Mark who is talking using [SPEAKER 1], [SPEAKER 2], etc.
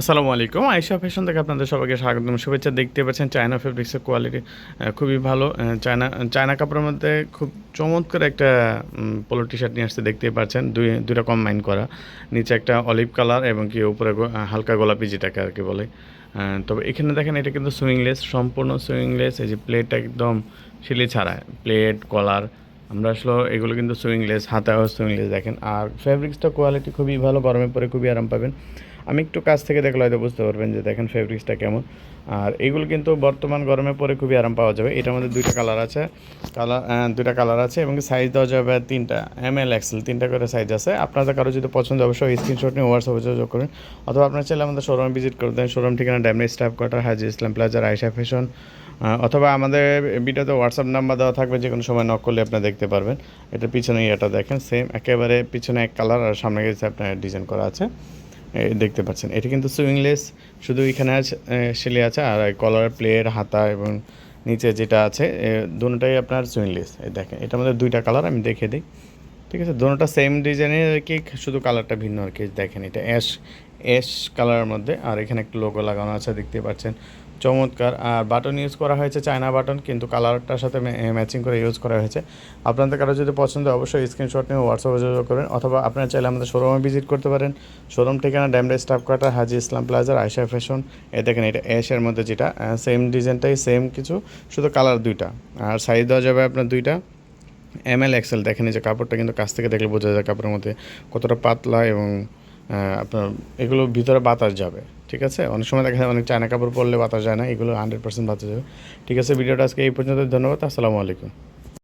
[SPEAKER 1] আসসালামু আলাইকুম। আয়েশা ফ্যাশন থেকে আপনাদের সবাইকে স্বাগতম, শুভেচ্ছা। দেখতে পাচ্ছেন চায়না ফেব্রিক্সের কোয়ালিটি খুবই ভালো। চায়না চায়না কাপড়ের মধ্যে খুব চমৎকার একটা পোলো টি শার্ট নিয়ে আসছে, দেখতেই পাচ্ছেন। দুইটা কম্বাইন করা, নিচে একটা অলিভ কালার এবং কি উপরে হালকা গোলাপি, যেটাকে আর কি বলে। তবে এখানে দেখেন, এটা কিন্তু সুইংলেস, সম্পূর্ণ সুইংলেস। এই যে প্লেটটা একদম সিলি ছাড়া, প্লেট কলার আমরা আসলে এগুলো কিন্তু সুইংলেস, হাতাও সুইংলেস দেখেন। আর ফেব্রিক্সটা কোয়ালিটি খুবই ভালো, গরমে পরে খুবই আরাম পাবেন। আমি একটু কাছ থেকে দেখলে হয়তো বুঝতে পারবেন যে দেখেন ফেব্রিক্সটা কেমন। আর এগুলো কিন্তু বর্তমান গরমে পরে খুবই আরাম পাওয়া যাবে। এটার মধ্যে দুইটা কালার আছে এবং সাইজ দেওয়া যাবে তিনটা, ML XL তিনটা করে সাইজ আছে। আপনাদের কারো যদি পছন্দ, অবশ্যই স্ক্রিনশট নিয়ে হোয়াটসঅ্যাপে যোগাযোগ করুন, অথবা আপনার চাইলে আমাদের শোরুমে ভিজিট করে দেন। শোরুম ঠিকানা ড্যামরি স্টাফ কোয়ার্টার, হাজি ইসলাম প্লাজার, আয়েশা ফ্যাশন। অথবা আমাদের ভিডিওতে হোয়াটসঅ্যাপ নাম্বার দেওয়া থাকবে, যে কোনো সময় নক করলে আপনি দেখতে পারবেন। এটার পিছনে এটা দেখেন, সেম একেবারে পিছনে এক কালার আর সামনে গেছে আপনার ডিজাইন করা আছে, দেখতে পাচ্ছেন। এটা কিন্তু সুইংলেস, শুধু এখানে আছে সেলে আছে, আর কলার প্লেট, হাতা এবং নিচে যেটা আছে দুটোটাই আপনার সুইংলেস। এই দেখেন, এটার মধ্যে দুইটা কালার আমি দেখিয়ে দিই। ঠিক আছে, দুটোটা সেম ডিজাইনের আর কি, শুধু কালারটা ভিন্ন আর কি। দেখেন, এটা অ্যাশ অ্যাশ কালারের মধ্যে, আর এখানে একটা লোগো লাগানো আছে, দেখতে পাচ্ছেন। চমৎকার। আর বাটন ইউজ করা হয়েছে চায়না বাটন, কিন্তু কালারটার সাথে ম্যাচিং করে ইউজ করা হয়েছে। আপনাদের কারো যদি পছন্দ, অবশ্যই স্ক্রিনশট নিয়ে হোয়াটসঅ্যাপে যোগাযোগ করবেন, অথবা আপনারা চাইলে আমাদের শোরুমে ভিজিট করতে পারেন। শোরুম ঠিকানা ড্যামরা স্টাফ কোয়ার্টার, হাজি ইসলাম প্লাজার, আয়েশা ফ্যাশন। দেখেন, এটা অ্যাশের মধ্যে, যেটা সেম ডিজাইনটাই, সেম কিছু, শুধু কালার দুইটা। আর সাইজ দেওয়া যাবে আপনার দুইটা, ML XL। দেখেন, এই যে কাপড়টা কিন্তু কাছ থেকে দেখলে বোঝা যায় কাপড়ের মধ্যে কতটা পাতলা, এবং আপনার এগুলো ভিতরে বাতাস যাবে। ঠিক আছে, অনেক সময় দেখা যায় অনেক চায়না কাপড় পরলে বাতাস যায় না, এগুলো 100% বাতাস যাবে। ঠিক আছে, ভিডিওটা আজকে এই পর্যন্ত। ধন্যবাদ, আসসালামু আলাইকুম।